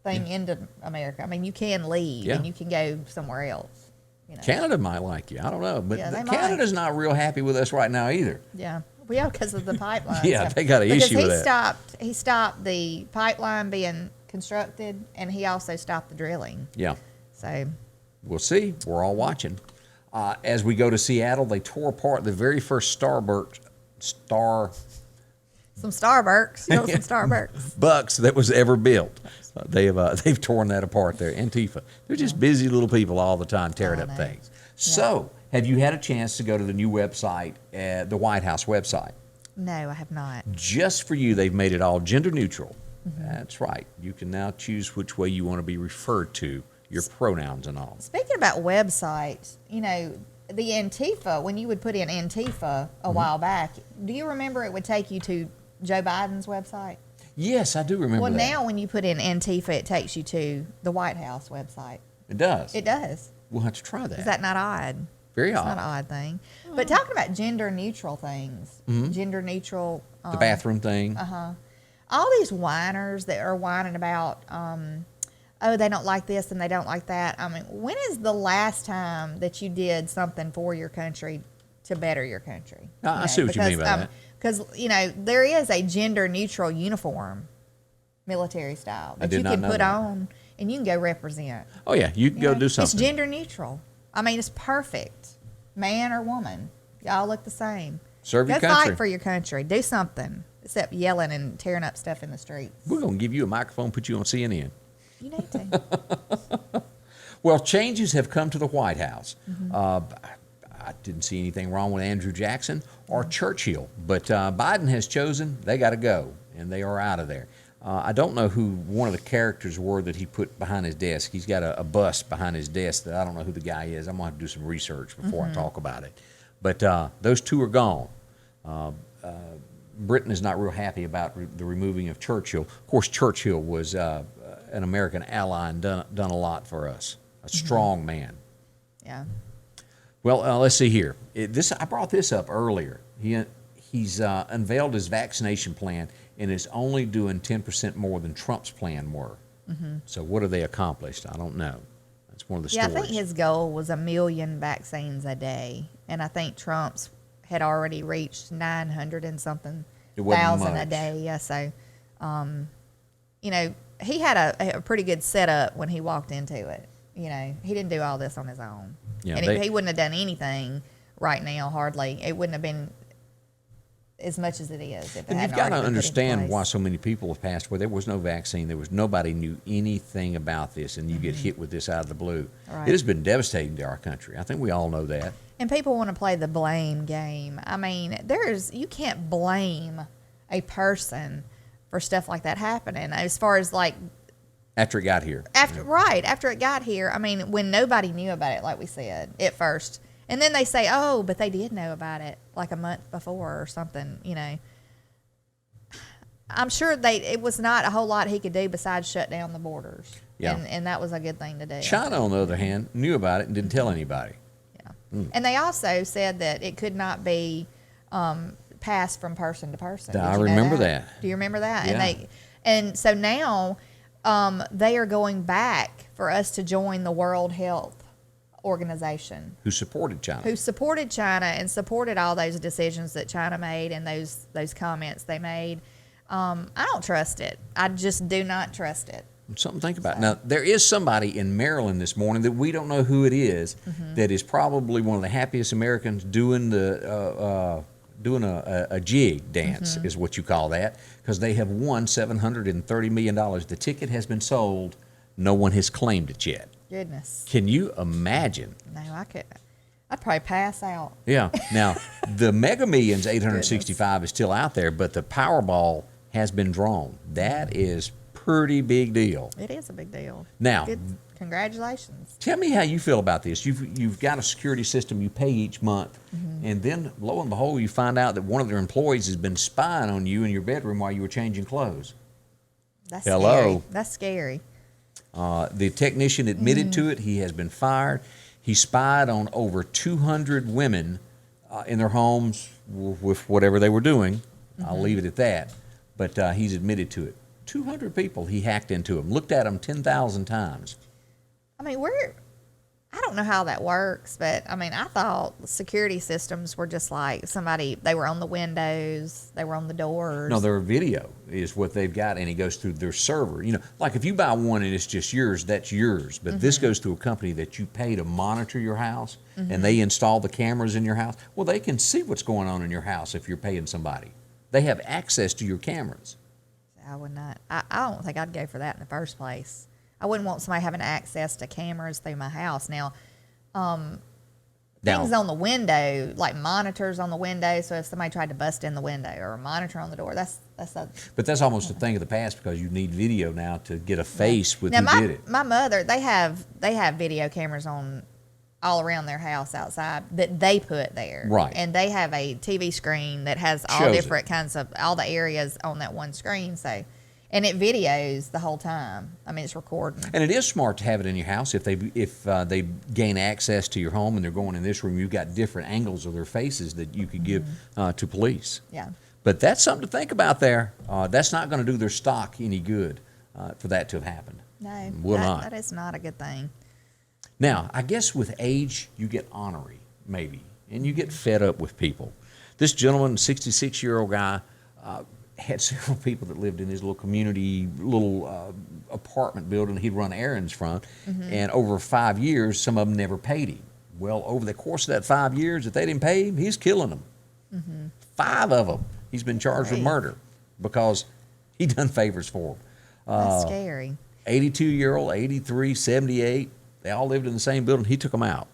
thing into America. I mean, you can leave and you can go somewhere else. You know. Canada might like you. I don't know. But Yeah, they Canada's not real happy with us right now either. Yeah. Well, yeah, because of the pipeline. Yeah, stuff. they got an issue with that. He stopped the pipeline being constructed, and he also stopped the drilling. Yeah. So We'll see. We're all watching. As we go to Seattle, they tore apart the very first Starbucks some Starbucks. You know, some Starbucks. Bucks that was ever built. They've torn that apart there. Antifa. They're just busy little people all the time tearing up things. So, have you had a chance to go to the new website, the White House website? No, I have not. Just for you, they've made it all gender neutral. That's right. You can now choose which way you want to be referred to, your pronouns and all. Speaking about websites, you know, the Antifa, when you would put in Antifa a while back, do you remember it would take you to Joe Biden's website? Yes, I do remember Well, that. now when you put in Antifa, it takes you to the White House website. It does. It does. We'll have to try that. Is that not odd? Very It's odd. not an odd thing. But talking about gender neutral things, gender neutral. The bathroom thing. All these whiners that are whining about, oh, they don't like this and they don't like that. I mean, when is the last time that you did something for your country to better your country? I see what you mean by that. Because, you know, there is a gender neutral uniform, military style, that you did not can know put that. on and you can go represent. Oh, yeah. You can go do something. It's gender neutral. I mean, it's perfect. Man or woman, y'all look the same. Serve your Go country. fight for your country. Do something except yelling and tearing up stuff in the streets. We're going to give you a microphone, put you on CNN. You need to. Well, changes have come to the White House. I didn't see anything wrong with Andrew Jackson or Churchill, but Biden has chosen they got to go, and they are out of there. I don't know who one of the characters were that he put behind his desk. He's got a bust behind his desk that I don't know who the guy is. I'm going to have to do some research before I talk about it. But those two are gone. Britain is not real happy about the removing of Churchill. Of course, Churchill was an American ally and done a lot for us. A strong man. Yeah. Well, let's see here. I brought this up earlier. He's unveiled his vaccination plan, and it's only doing 10% more than Trump's plan were. So what have they accomplished? I don't know. That's one of the Yeah, stories. I think his goal was 1 million vaccines a day, and I think Trump's had already reached 900 and something It wasn't thousand a much. day. Yeah, so, you know, he had a pretty good setup when he walked into it. You know, he didn't do all this on his own. Yeah, And he wouldn't have done anything right now, hardly. It wouldn't have been as much as it is. If it And you've hadn't got to already been put into understand place. why so many people have passed away. There was no vaccine. Nobody knew anything about this, and you get hit with this out of the blue. Right. It has been devastating to our country. I think we all know that. And people want to play the blame game. I mean, you can't blame a person for stuff like that happening. As far as like After it got here. after it got here, I mean, when nobody knew about it, like we said at first, and then they say, "Oh, but they did know about it like a month before or something." You know, I'm sure it was not a whole lot he could do besides shut down the borders. Yeah. And that was a good thing to do. China, on the other hand, knew about it and didn't tell anybody. Yeah. And they also said that it could not be passed from person to person. I Did you know remember that. Do you remember that? Yeah. And so now they are going back for us to join the World Health Organization, Who supported China. who supported China and supported all those decisions that China made and those comments they made. I don't trust it. I just do not trust it. Something to think about. Now, there is somebody in Maryland this morning that we don't know who it is that is probably one of the happiest Americans doing a jig dance, is what you call that, because they have won $730 million. The ticket has been sold. No one has claimed it yet. Goodness. Can you imagine? No, I could. I'd probably pass out. Yeah. Now, the Mega Millions 865 is still out there, but the Powerball has been drawn. That is pretty big deal. It is a big deal. Now, Congratulations. tell me how you feel about this. You've got a security system you pay each month, and then lo and behold, you find out that one of their employees has been spying on you in your bedroom while you were changing clothes. That's Hello. scary. That's scary. The technician admitted to it. He has been fired. He spied on over 200 women in their homes with whatever they were doing. I'll leave it at that. But he's admitted to it. 200 people he hacked into them, looked at them 10,000 times. I mean, I don't know how that works, but I mean, I thought security systems were just like they were on the windows, they were on the doors. No, their video is what they've got, and it goes through their server. You know, like if you buy one and it's just yours, that's yours. But this goes to a company that you pay to monitor your house, and they install the cameras in your house. Well, they can see what's going on in your house if you're paying somebody. They have access to your cameras. I would not. I don't think I'd go for that in the first place. I wouldn't want somebody having access to cameras through my house. Now, things on the window, like monitors on the window, so if somebody tried to bust in the window, or a monitor on the door, But that's almost a thing of the past, because you need video now to get a face with now, who did it. My mother, they have video cameras on all around their house outside that they put there. Right. And they have a TV screen that has all Shows different kinds of, all the areas on that one screen. So, and it videos the whole time. I mean, it's recording. And it is smart to have it in your house. If they gain access to your home and they're going in this room, you've got different angles of their faces that you could give to police. Yeah. But that's something to think about there. That's not going to do their stock any good for that to have happened. No, Will not. That is not a good thing. Now, I guess with age, you get ornery, maybe, and you get fed up with people. This gentleman, 66-year-old guy, had several people that lived in his little community, apartment building he'd run errands from, and over 5 years, some of them never paid him. Well, over the course of that 5 years, if they didn't pay him, he's killing them. 5 of them. He's been charged with murder because he done favors for them. That's scary. 82-year-old, 83, 78. They all lived in the same building. He took them out.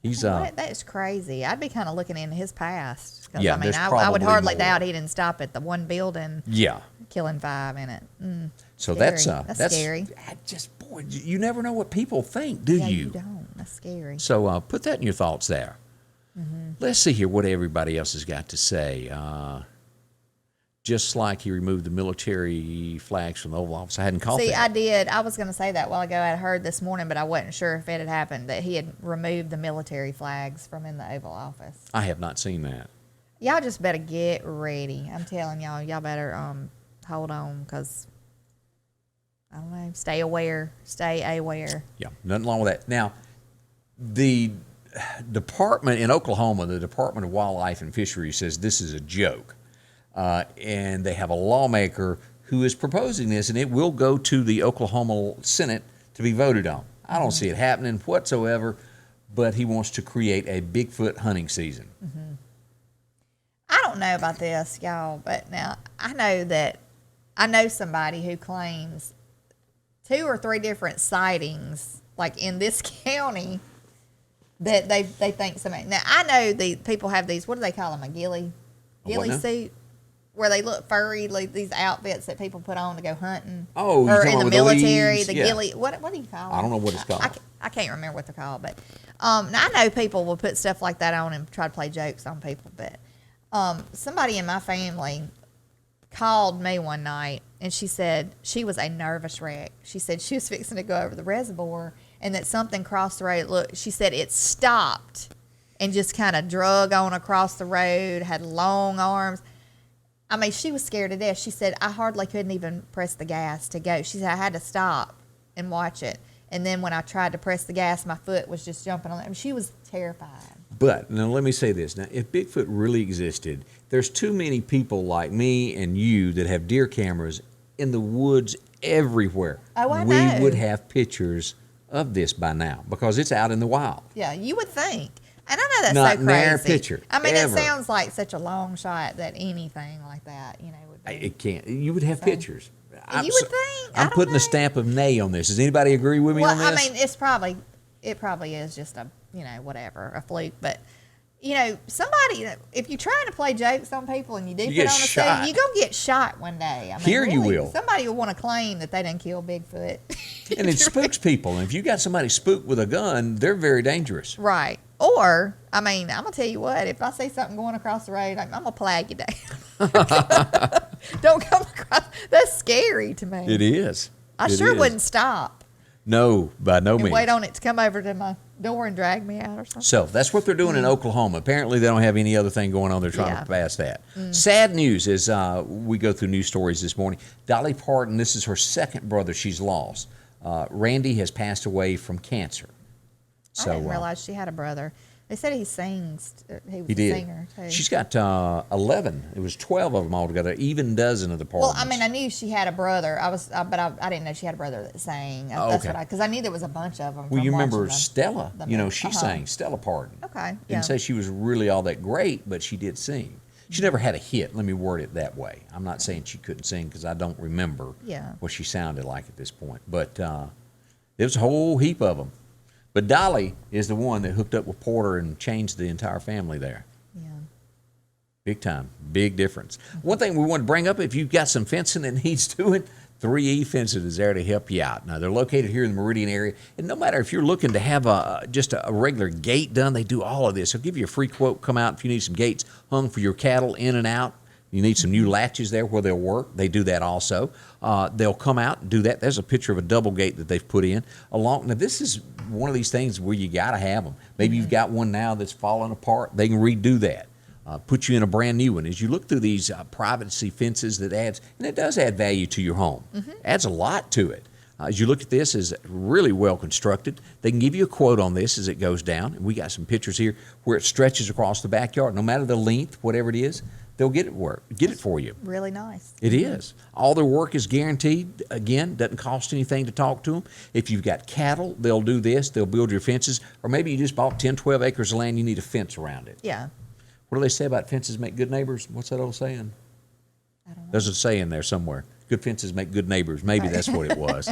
That is crazy. I'd be kind of looking into his past. Yeah, I mean, I would hardly doubt he didn't stop at the one building. Yeah, killing 5 in it. So scary. that's scary. Boy, you never know what people think, do you? You don't. That's scary. So put that in your thoughts there. Let's see here what everybody else has got to say. Just like he removed the military flags from the Oval Office. I hadn't caught that. See, I did. I was going to say that a while ago. I heard this morning, but I wasn't sure if it had happened, that he had removed the military flags from in the Oval Office. I have not seen that. Y'all just better get ready. I'm telling y'all better hold on, because, I don't know, stay aware. Stay aware. Yeah, nothing wrong with that. Now, the department in Oklahoma, the Department of Wildlife and Fisheries, says this is a joke. And they have a lawmaker who is proposing this, and it will go to the Oklahoma Senate to be voted on. I don't see it happening whatsoever, but he wants to create a Bigfoot hunting season. I don't know about this, y'all, but now I know somebody who claims 2 or 3 different sightings, like in this county, that they think somebody. Now, I know the people have these, what do they call them, a ghillie suit? Where they look furry, like these outfits that people put on to go hunting. Oh, or in the military, leaves? the ghillie. What do you call them? I don't know what it's called. I can't remember what they're called, but now I know people will put stuff like that on and try to play jokes on people. But somebody in my family called me one night, and she said she was a nervous wreck. She said she was fixing to go over the reservoir, and that something crossed the road. Look, she said it stopped and just kind of drug on across the road, had long arms. I mean, she was scared to death. She said, I hardly couldn't even press the gas to go. She said, I had to stop and watch it. And then when I tried to press the gas, my foot was just jumping on it. I mean, she was terrified. But now let me say this. Now, if Bigfoot really existed, there's too many people like me and you that have deer cameras in the woods everywhere. Oh, I know. We would have pictures of this by now because it's out in the wild. Yeah, you would think. And I know that's Not so crazy. near a picture, I mean, ever. It sounds like such a long shot that anything like that, would be. It can't. You would have pictures. You would think. I'm putting a stamp of nay on this. Does anybody agree with me on this? I mean, it probably is just a, whatever, a fluke. But, somebody, if you're trying to play jokes on people and you do put on a suit, you're going to get shot one day. I mean, Here really, you will. Somebody will want to claim that they didn't kill Bigfoot. And it spooks people. And if you got somebody spooked with a gun, they're very dangerous. Right. Or, I mean, I'm going to tell you what, if I see something going across the road, I'm going to flag you down. Don't come across. That's scary to me. It is. I sure wouldn't stop. No, by no means. Wait on it to come over to my door and drag me out or something. So that's what they're doing in Oklahoma. Apparently, they don't have any other thing going on. They're trying to pass that. Sad news as we go through news stories this morning. Dolly Parton, this is her second brother she's lost. Randy has passed away from cancer. I didn't realize she had a brother. They said he sings. He was He a did. singer too. She's got 11. It was 12 of them altogether, even dozen of the Well, Partons. I mean, I knew she had a brother. But I didn't know she had a brother that sang. That's okay. what because I knew there was a bunch of them. Well, you remember watching Stella? the You know, movie. she sang, Stella Parton. Okay, Didn't say she was really all that great, but she did sing. She never had a hit. Let me word it that way. I'm not saying she couldn't sing because I don't remember what she sounded like at this point. But there's a whole heap of them. But Dolly is the one that hooked up with Porter and changed the entire family there. Yeah. Big time. Big difference. One thing we want to bring up, if you've got some fencing that needs doing, 3E Fencing is there to help you out. Now, they're located here in the Meridian area, and no matter if you're looking to have just a regular gate done, they do all of this. They'll give you a free quote, come out if you need some gates hung for your cattle in and out. You need some new latches there where they'll work. They do that also. They'll come out and do that. There's a picture of a double gate that they've put in. Now, this is one of these things where you got to have them. Maybe you've got one now that's falling apart. They can redo that. Put you in a brand new one. As you look through these privacy fences, that adds, and it does add value to your home. Adds a lot to it. As you look at this, is really well constructed. They can give you a quote on this as it goes down. And we got some pictures here where it stretches across the backyard. No matter the length, whatever it is, they'll get it for you. Really nice. It is. All their work is guaranteed. Again, doesn't cost anything to talk to them. If you've got cattle, they'll do this. They'll build your fences. Or maybe you just bought 10, 12 acres of land. You need a fence around it. Yeah. What do they say about fences make good neighbors? What's that old saying? I don't know. There's a saying there somewhere. Good fences make good neighbors. Maybe that's what it was.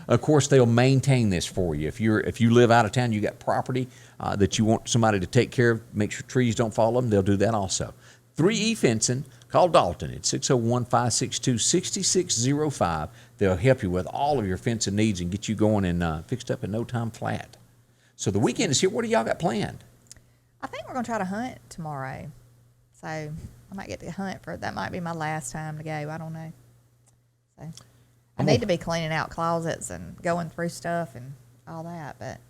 Of course, they'll maintain this for you. If you live out of town, you got property that you want somebody to take care of, make sure trees don't fall on them, they'll do that also. 3E Fencing, call Dalton at 601-562-6605. They'll help you with all of your fencing needs and get you going and fixed up in no time flat. So the weekend is here. What do y'all got planned? I think we're going to try to hunt tomorrow. So I might get to hunt that might be my last time to go. I don't know. So I need to be cleaning out closets and going through stuff and all that. But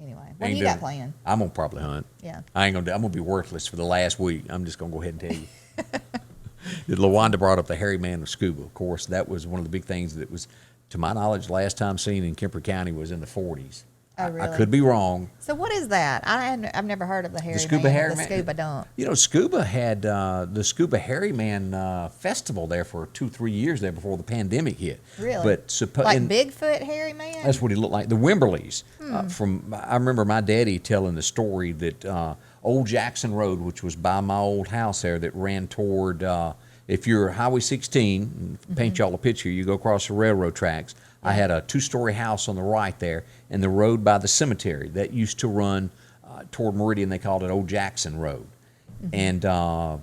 anyway, what do you got planned? I'm going to probably hunt. Yeah. I'm going to be worthless for the last week. I'm just going to go ahead and tell you. LaWanda brought up the hairy man with scuba. Of course, that was one of the big things that was, to my knowledge, last time seen in Kemper County was in the 40s. Oh, really? I could be wrong. So what is that? I've never heard of the hairy Scuba man, hairy the man? scuba dump. You know, Scuba had the Scuba Hairy Man festival there for 2-3 years there before the pandemic hit. Really? But Bigfoot hairy man? that's what he looked like. The Wimberleys. I remember my daddy telling the story that Old Jackson Road, which was by my old house there, that ran toward, if you're Highway 16, paint y'all a picture, you go across the railroad tracks. I had a 2-story house on the right there, and the road by the cemetery that used to run toward Meridian. They called it Old Jackson Road, and the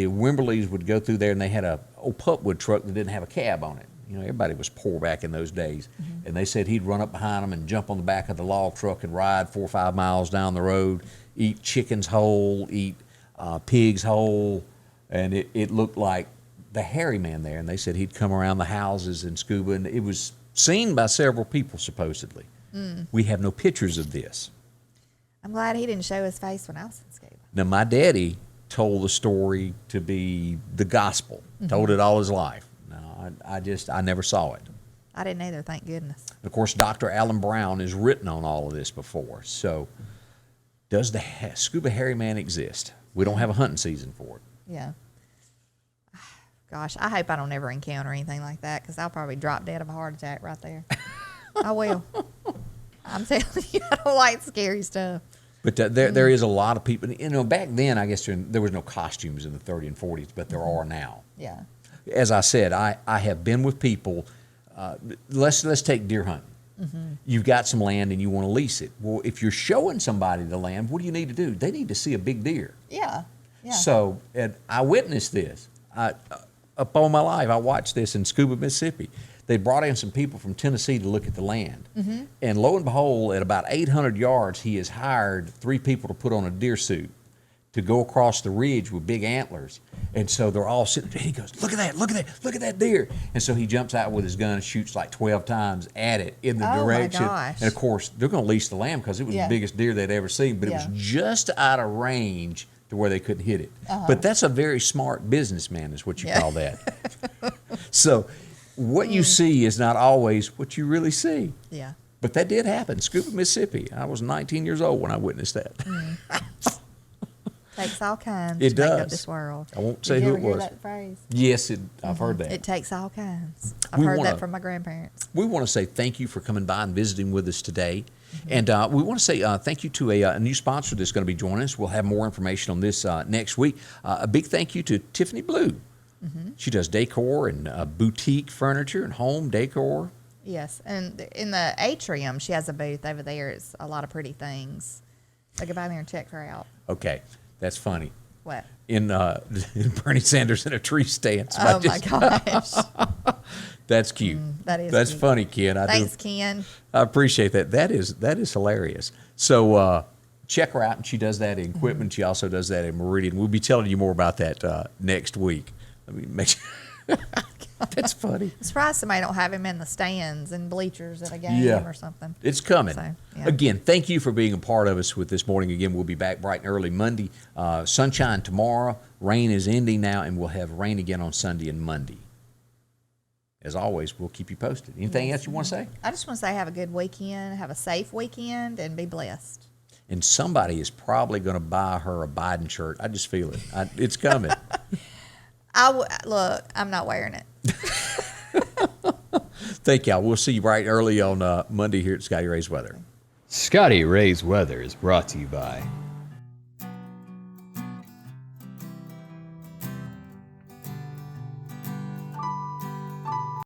Wimberleys would go through there, and they had a old pulpwood truck that didn't have a cab on it. You know, everybody was poor back in those days, and they said he'd run up behind them and jump on the back of the log truck and ride 4 or 5 miles down the road, eat chickens whole, eat pigs whole, and it looked like the hairy man there, and they said he'd come around the houses and scuba, and it was seen by several people supposedly. We have no pictures of this. I'm glad he didn't show his face when I was in scuba. Now, my daddy told the story to be the gospel, told it all his life. No, I never saw it. I didn't either, thank goodness. Of course, Dr. Alan Brown has written on all of this before. So, does the scuba hairy man exist? We don't have a hunting season for it. Yeah. Gosh, I hope I don't ever encounter anything like that because I'll probably drop dead of a heart attack right there. I will. I'm telling you, I don't like scary stuff. But there is a lot of people. You know, back then, I guess there was no costumes in the 30s and 40s, but there are now. Yeah. As I said, I have been with people. Let's take deer hunting. You've got some land and you want to lease it. Well, if you're showing somebody the land, what do you need to do? They need to see a big deer. Yeah. Yeah. So, and I witnessed this. Up all my life, I watched this in Scuba, Mississippi. They brought in some people from Tennessee to look at the land. And lo and behold, at about 800 yards, he has hired 3 people to put on a deer suit to go across the ridge with big antlers. And so they're all sitting there. He goes, look at that, look at that, look at that deer. And so he jumps out with his gun and shoots like 12 times at it in the direction. My gosh. And of course, they're going to lease the land because it was the biggest deer they'd ever seen, but it was just out of range to where they couldn't hit it. But that's a very smart businessman is what you call that. So what you see is not always what you really see. Yeah. But that did happen. Scuba, Mississippi. I was 19 years old when I witnessed that. Takes all kinds It to make up does. this world. I won't Did say you who ever it hear was. that phrase? Yes, I've heard that. It takes all kinds. I've We heard wanna- that from my grandparents. We want to say thank you for coming by and visiting with us today. And we want to say thank you to a new sponsor that's going to be joining us. We'll have more information on this next week. A big thank you to Tiffany Blue. She does decor and boutique furniture and home decor. Yes, and in the atrium, she has a booth over there. It's a lot of pretty things. So go by there and check her out. Okay, that's funny. What? In Bernie Sanders in a tree stand. So Oh, my gosh. That's cute. That's cute. funny, Ken. Thanks, Ken. I appreciate that. That is hilarious. So check her out, and she does that in Quitman. She also does that in Meridian. We'll be telling you more about that next week. Let me make sure. That's funny. I'm surprised somebody don't have him in the stands and bleachers at a game or something. It's coming. So, yeah. Again, thank you for being a part of us with this morning. Again, we'll be back bright and early Monday. Sunshine tomorrow. Rain is ending now, and we'll have rain again on Sunday and Monday. As always, we'll keep you posted. Anything else you want to say? I just want to say have a good weekend, have a safe weekend, and be blessed. And somebody is probably going to buy her a Biden shirt. I just feel it. It's coming. Look, I'm not wearing it. Thank y'all. We'll see you bright and early on Monday here at Scotty Ray's Weather. Scotty Ray's Weather is brought to you by